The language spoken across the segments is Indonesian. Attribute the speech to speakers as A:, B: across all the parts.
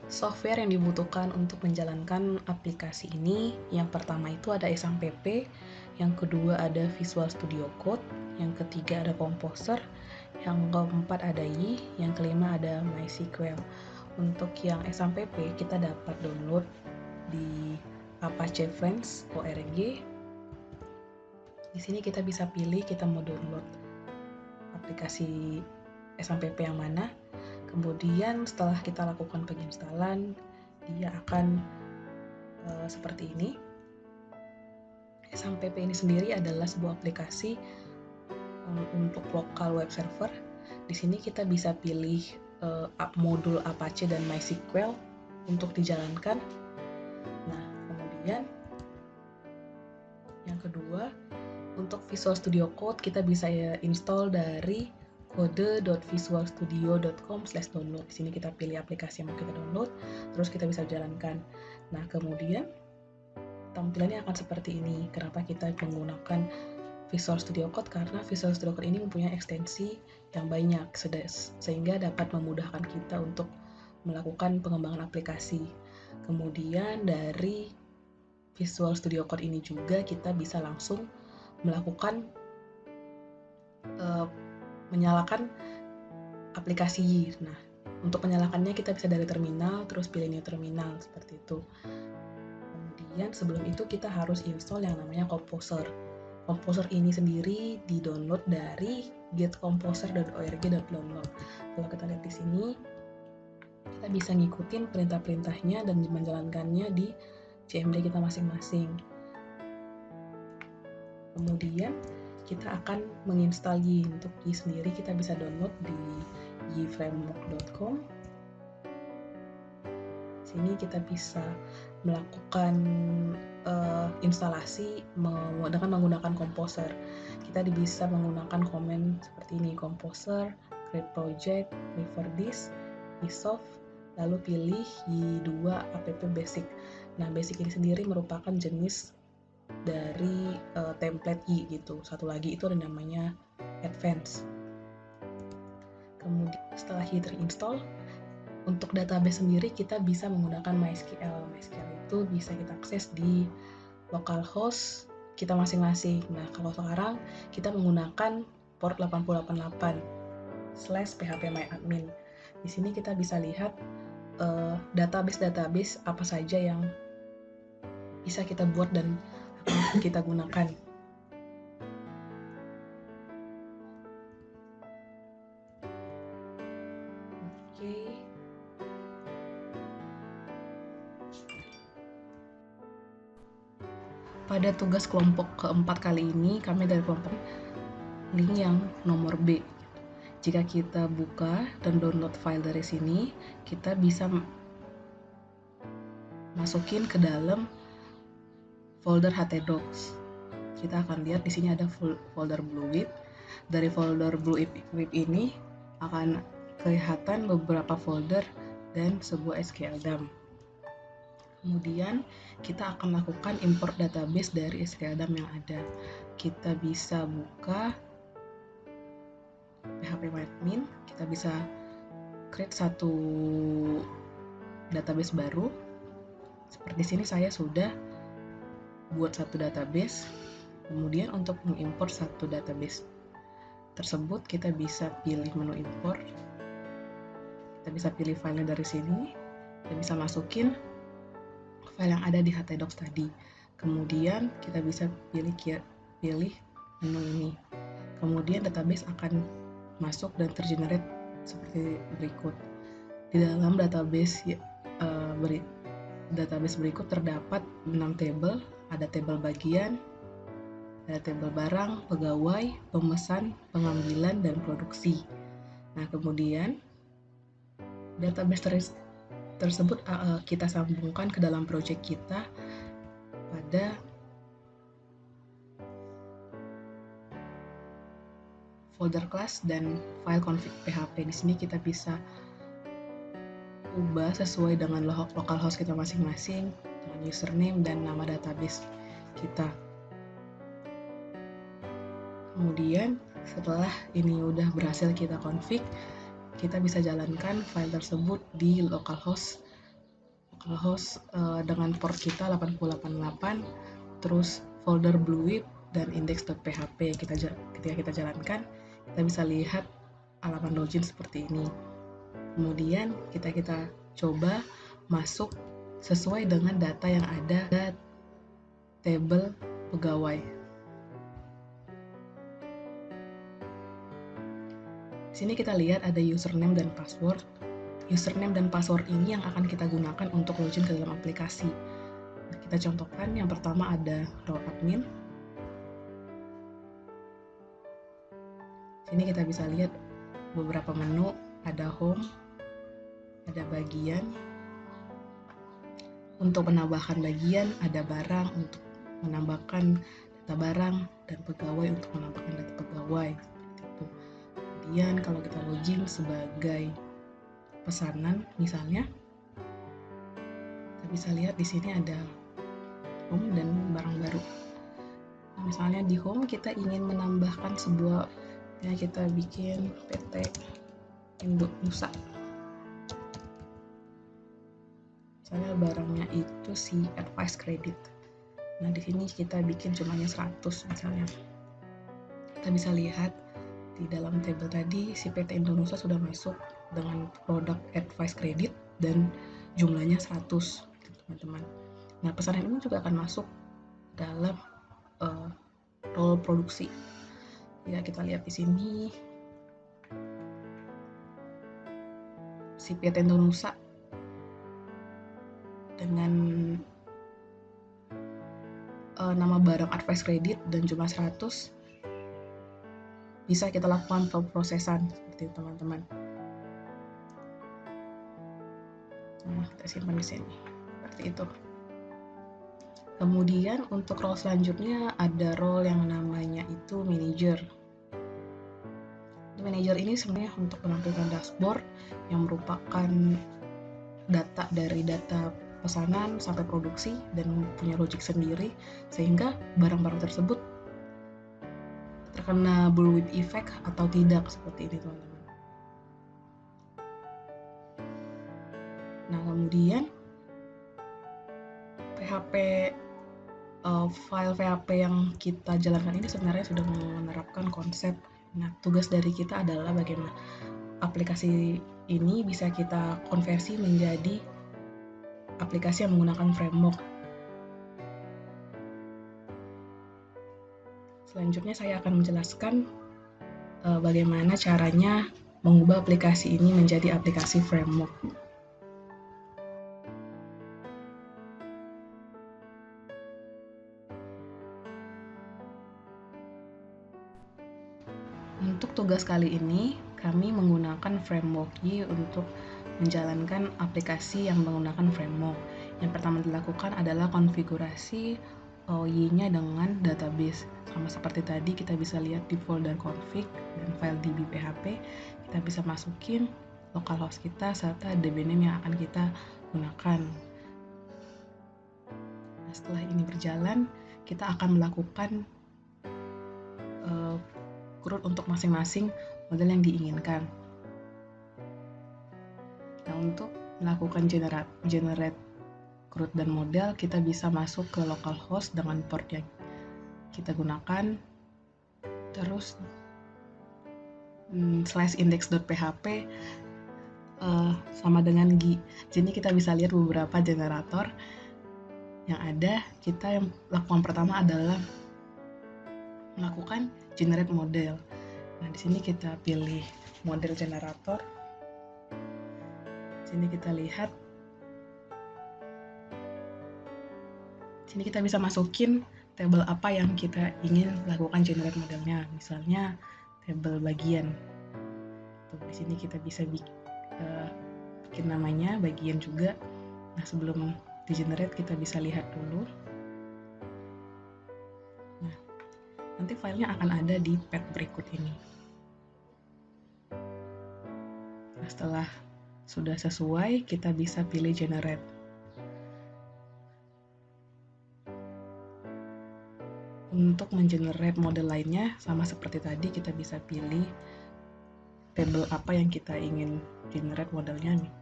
A: Software yang dibutuhkan untuk menjalankan aplikasi ini, yang pertama itu ada XAMPP, yang kedua ada Visual Studio Code, yang ketiga ada Composer, yang keempat ada Y, yang kelima ada MySQL. Untuk yang XAMPP kita dapat download di Apache Friends.org. Di sini kita bisa pilih kita mau download aplikasi XAMPP yang mana. Kemudian setelah kita lakukan penginstalan, dia akan seperti ini. XAMPP ini sendiri adalah sebuah aplikasi untuk lokal web server. Di sini kita bisa pilih modul Apache dan MySQL untuk dijalankan. Nah, kemudian yang kedua, untuk Visual Studio Code kita bisa install dari kode.visualstudio.com/download. Di sini kita pilih aplikasi yang mau kita download, terus kita bisa jalankan. Nah, kemudian tampilannya akan seperti ini. Kenapa kita menggunakan Visual Studio Code? Karena Visual Studio Code ini mempunyai ekstensi yang banyak, sehingga dapat memudahkan kita untuk melakukan pengembangan aplikasi. Kemudian dari Visual Studio Code ini juga kita bisa langsung melakukan menyalakan aplikasi. Nah, untuk menyalakannya kita bisa dari terminal, terus pilih new terminal, seperti itu. Kemudian sebelum itu kita harus install yang namanya Composer. Composer ini sendiri di-download dari getcomposer.org.download. Kalau kita lihat di sini, kita bisa ngikutin perintah-perintahnya dan menjalankannya di CMD kita masing-masing. Kemudian kita akan menginstal Y. Untuk Y sendiri kita bisa download di yframework.com. Sini kita bisa melakukan instalasi dengan menggunakan Composer. Kita bisa menggunakan komen seperti ini: Composer, create project, prefer this, isoft, lalu pilih Y2 app basic. Nah, basic ini sendiri merupakan jenis dari template Y gitu. Satu lagi itu ada namanya advance. Kemudian setelah Y terinstall, untuk database sendiri kita bisa menggunakan MySQL. MySQL itu bisa kita akses di localhost kita masing-masing. Nah, kalau sekarang kita menggunakan port 8088/phpMyAdmin. Di sini kita bisa lihat database apa saja yang bisa kita buat dan akan kita gunakan. Oke. Pada tugas kelompok keempat kali ini, kami dari kelompok link yang nomor B. Jika kita buka dan download file dari sini, kita bisa masukin ke dalam folder htdocs. Kita akan lihat di sini ada folder Bluewip. Dari folder Bluewip ini akan kelihatan beberapa folder dan sebuah SQL dump. Kemudian kita akan lakukan import database dari SQL dump yang ada. Kita bisa buka phpMyAdmin, kita bisa create satu database baru. Seperti sini saya sudah buat satu database. Kemudian untuk mengimport satu database tersebut, kita bisa pilih menu import. Kita bisa pilih filenya dari sini. Kita bisa masukin file yang ada di htdocs tadi. Kemudian kita bisa pilih menu ini. Kemudian database akan masuk dan tergenerate seperti berikut. Di dalam database berikut terdapat 6 tabel. Ada tabel bagian, ada tabel barang, pegawai, pemesan, pengambilan, dan produksi. Nah, kemudian database tersebut kita sambungkan ke dalam project kita pada folder class dan file config php. Di sini kita bisa ubah sesuai dengan localhost kita masing-masing, dengan username dan nama database kita. Kemudian setelah ini udah berhasil kita config, kita bisa jalankan file tersebut di localhost localhost dengan port kita 8088, terus folder bluewip dan index.php. Ketika kita jalankan, kita bisa lihat halaman login seperti ini. Kemudian kita coba masuk sesuai dengan data yang ada di tabel pegawai. Di sini kita lihat ada username dan password. Username dan password ini yang akan kita gunakan untuk login ke dalam aplikasi. Nah, kita contohkan, yang pertama ada role admin. Sini kita bisa lihat beberapa menu, ada home, ada bagian. Untuk menambahkan bagian, ada barang untuk menambahkan data barang, dan pegawai untuk menambahkan data pegawai. Seperti itu. Kemudian kalau kita login sebagai pesanan, misalnya, kita bisa lihat di sini ada home dan barang baru. Nah, misalnya di home kita ingin menambahkan sebuah, ya kita bikin PT Indonusa. Misalnya barangnya itu si advice credit. Nah, di sini kita bikin cumanya 100 misalnya. Kita bisa lihat di dalam tabel tadi si PT Indonusa sudah masuk dengan produk advice credit dan jumlahnya 100, teman-teman. Nah, pesanan ini juga akan masuk dalam role produksi. Ya, kita lihat di sini si PT Indonusa dengan nama barang advice credit dan jumlah 100 bisa kita lakukan pemrosesan seperti itu, teman-teman. Nah, kita simpan di sini seperti itu. Kemudian untuk role selanjutnya ada role yang namanya itu manager. Manager ini sebenarnya untuk menampilkan dashboard yang merupakan data dari data pesanan sampai produksi dan punya logic sendiri, sehingga barang-barang tersebut terkena bluewip effect atau tidak, seperti ini, teman-teman. Nah, kemudian file PHP yang kita jalankan ini sebenarnya sudah menerapkan konsep. Nah, tugas dari kita adalah bagaimana aplikasi ini bisa kita konversi menjadi aplikasi yang menggunakan framework. Selanjutnya saya akan menjelaskan bagaimana caranya mengubah aplikasi ini menjadi aplikasi framework. Untuk tugas kali ini, kami menggunakan framework Y untuk menjalankan aplikasi yang menggunakan framework. Yang pertama dilakukan adalah konfigurasi Y-nya dengan database. Sama seperti tadi, kita bisa lihat di folder config dan file db.php, kita bisa masukin localhost kita serta dbname yang akan kita gunakan. Nah, setelah ini berjalan, kita akan melakukan CRUD untuk masing-masing model yang diinginkan. Nah, untuk melakukan generate CRUD dan model, kita bisa masuk ke localhost dengan port yang kita gunakan, terus /index.php sama dengan GI. Jadi kita bisa lihat beberapa generator yang ada. Kita yang lakukan pertama adalah melakukan generate model. Nah, di sini kita pilih model generator. Sini kita lihat. Sini kita bisa masukin tabel apa yang kita ingin lakukan generate modelnya. Misalnya tabel bagian. Tuh, di sini kita bisa bikin namanya bagian juga. Nah, sebelum di generate kita bisa lihat dulu. Nah, nanti filenya akan ada di path berikut ini. Nah, setelah sudah sesuai, kita bisa pilih generate. Untuk mengenerate model lainnya, sama seperti tadi, kita bisa pilih tabel apa yang kita ingin generate modelnya nih.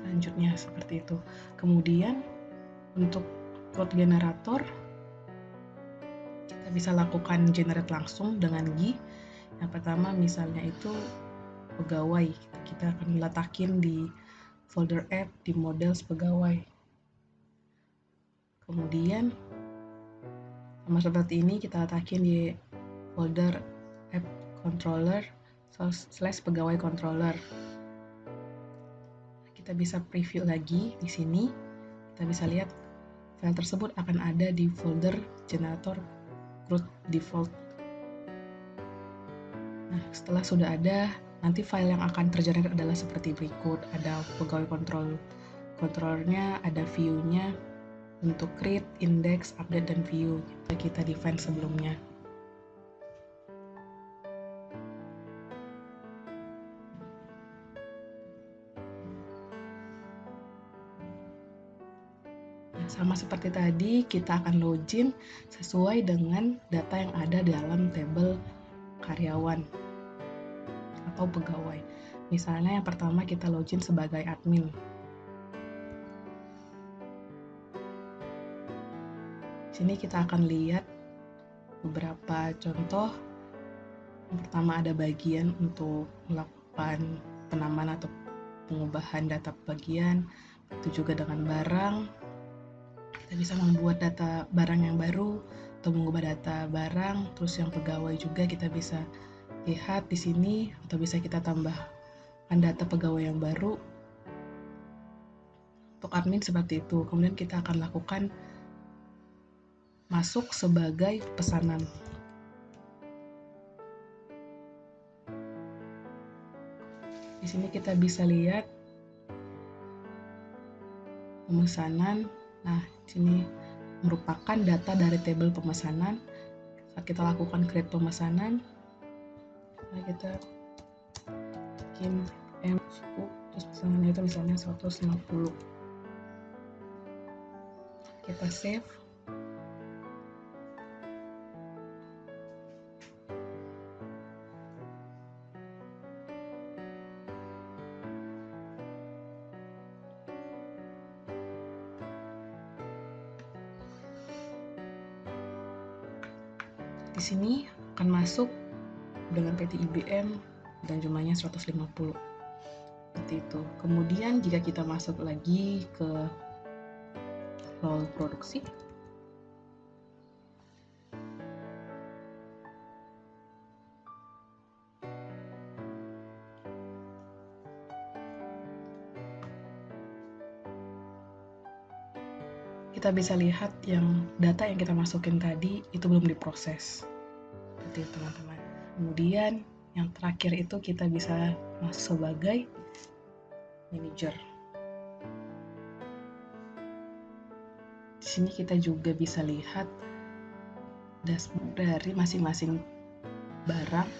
A: selanjutnya seperti itu. Kemudian untuk code generator kita bisa lakukan generate langsung dengan GUI. Yang pertama misalnya itu pegawai, kita akan letakin di folder app di models pegawai. Kemudian sama seperti ini kita letakin di folder app controller / pegawai controller. Kita bisa preview lagi di sini. Kita bisa lihat file tersebut akan ada di folder generator root default. Nah, setelah sudah ada, nanti file yang akan tergenerate adalah seperti berikut. Ada pegawai controllernya, ada view-nya untuk create, index, update, dan view. Kita define sebelumnya. Sama seperti tadi, kita akan login sesuai dengan data yang ada dalam tabel karyawan atau pegawai. Misalnya yang pertama kita login sebagai admin. Di sini kita akan lihat beberapa contoh. Yang pertama ada bagian untuk melakukan penambahan atau pengubahan data bagian, itu juga dengan barang. Kita bisa membuat data barang yang baru atau mengubah data barang. Terus yang pegawai juga kita bisa lihat di sini, atau bisa kita tambahkan data pegawai yang baru. Untuk admin seperti itu. Kemudian kita akan lakukan masuk sebagai pesanan. Di sini kita bisa lihat pemesanan. Nah, di sini merupakan data dari tabel pemesanan. Saat kita lakukan create pemesanan, nah kita bikin suku, terus pesanannya itu misalnya 150. Kita save. Di sini akan masuk dengan PT IBM dan jumlahnya 150. Seperti itu. Kemudian jika kita masuk lagi ke flow produksi, kita bisa lihat yang data yang kita masukin tadi itu belum diproses. Seperti itu teman-teman. Kemudian yang terakhir itu kita bisa masuk sebagai manager. Di sini kita juga bisa lihat dashboard dari masing-masing barang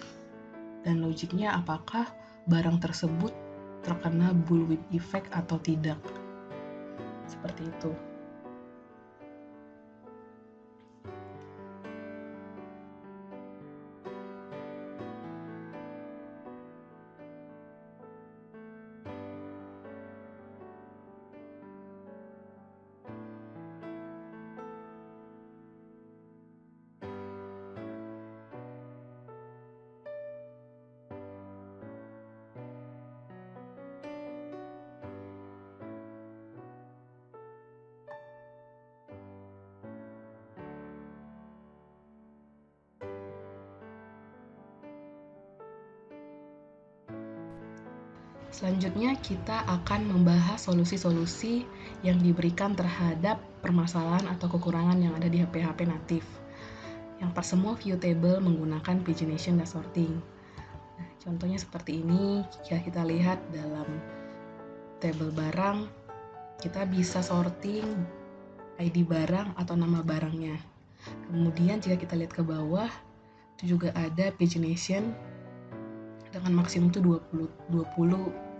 A: dan logiknya apakah barang tersebut terkena bullwhip effect atau tidak. Seperti itu. Selanjutnya kita akan membahas solusi-solusi yang diberikan terhadap permasalahan atau kekurangan yang ada di PHP natif. Yang semua view table menggunakan pagination dan sorting. Nah, contohnya seperti ini, jika kita lihat dalam tabel barang, kita bisa sorting ID barang atau nama barangnya. Kemudian jika kita lihat ke bawah, itu juga ada pagination dengan maksimum itu 20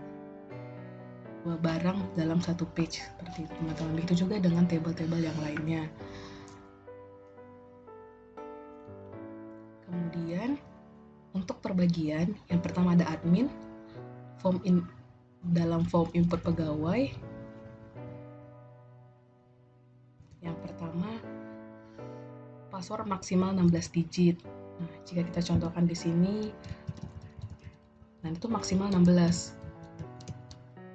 A: barang dalam satu page, seperti itu teman-teman. Begitu juga dengan tabel-tabel yang lainnya. Kemudian untuk perbagian, yang pertama ada admin, form dalam form input pegawai. Yang pertama, password maksimal 16 digit. Nah, jika kita contohkan di sini, nah itu maksimal 16.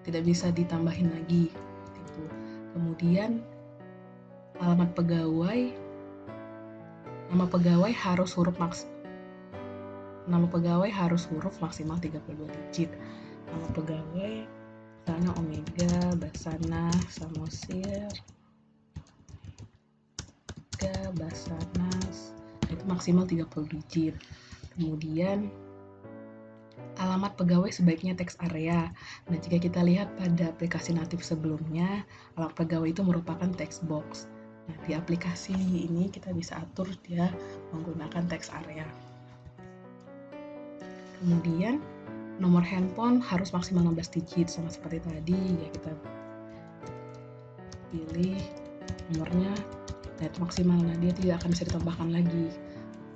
A: Tidak bisa ditambahin lagi. Gitu. Kemudian alamat pegawai, nama pegawai harus huruf maksimal 32 digit. Nama pegawai misalnya Omega, Basana, Samosir, Basarnas, itu maksimal 30 digit. Kemudian alamat pegawai sebaiknya teks area. Nah, jika kita lihat pada aplikasi natif sebelumnya, alamat pegawai itu merupakan text box. Nah, di aplikasi ini kita bisa atur dia menggunakan teks area. Kemudian nomor handphone harus maksimal 16 digit, sama seperti tadi ya, kita pilih nomornya, nah itu maksimal, nah dia tidak akan bisa ditambahkan lagi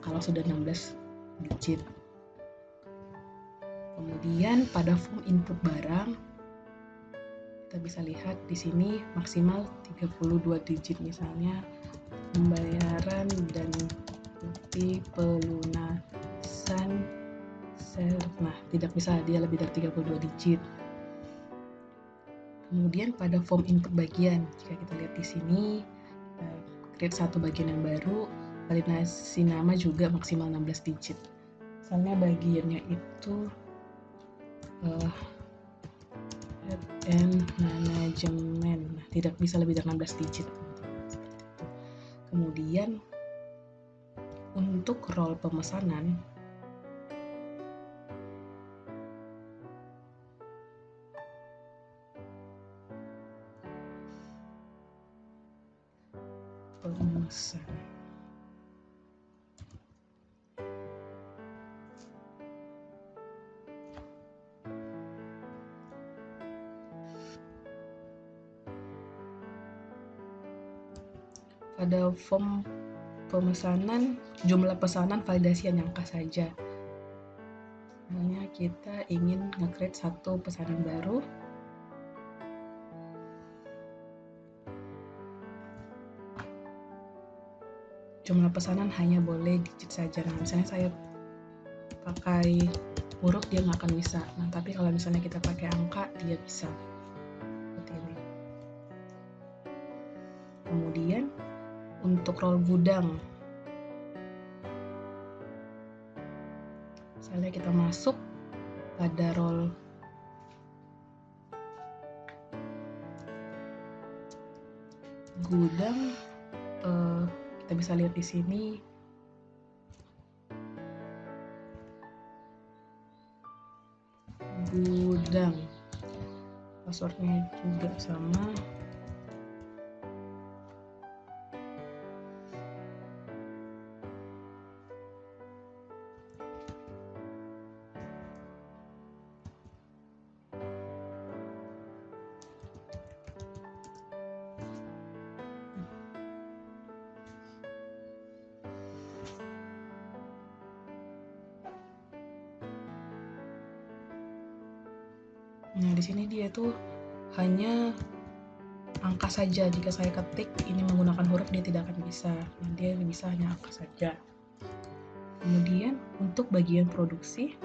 A: kalau sudah 16 digit. Kemudian pada form input barang kita bisa lihat di sini maksimal 32 digit, misalnya pembayaran dan bukti pelunasan. Nah, tidak bisa, dia lebih dari 32 digit. Kemudian pada form input bagian, jika kita lihat di sini, create satu bagian yang baru, validasi nama juga maksimal 16 digit. Misalnya bagiannya itu head and management, nah, tidak bisa lebih dari 16 digit. Kemudian untuk role pemesanan, pada form pemesanan, jumlah pesanan validasi yang angka saja. Misalnya kita ingin nge-create satu pesanan baru, jumlah pesanan hanya boleh digit saja. Nah, misalnya saya pakai huruf, dia nggak akan bisa. Nah, tapi kalau misalnya kita pakai angka, dia bisa. Seperti ini. Kemudian untuk role gudang, misalnya kita masuk pada role gudang, kita bisa lihat di sini gudang, passwordnya juga sama. Nah, di sini dia tuh hanya angka saja. Jika saya ketik ini menggunakan huruf, dia tidak akan bisa. Nah, dia bisa hanya angka saja. Kemudian untuk bagian produksi,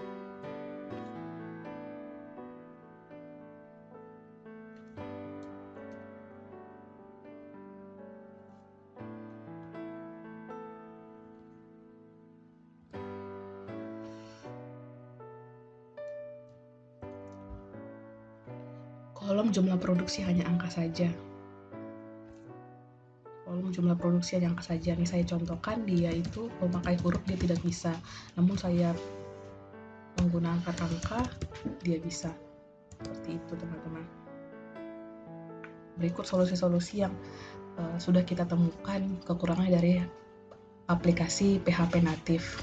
A: kolom jumlah produksi hanya angka saja. Kolom jumlah produksi hanya angka saja. Ini saya contohkan, dia itu memakai huruf dia tidak bisa. Namun saya menggunakan angka, dia bisa. Seperti itu, teman-teman. Berikut solusi-solusi yang sudah kita temukan kekurangannya dari aplikasi PHP natif.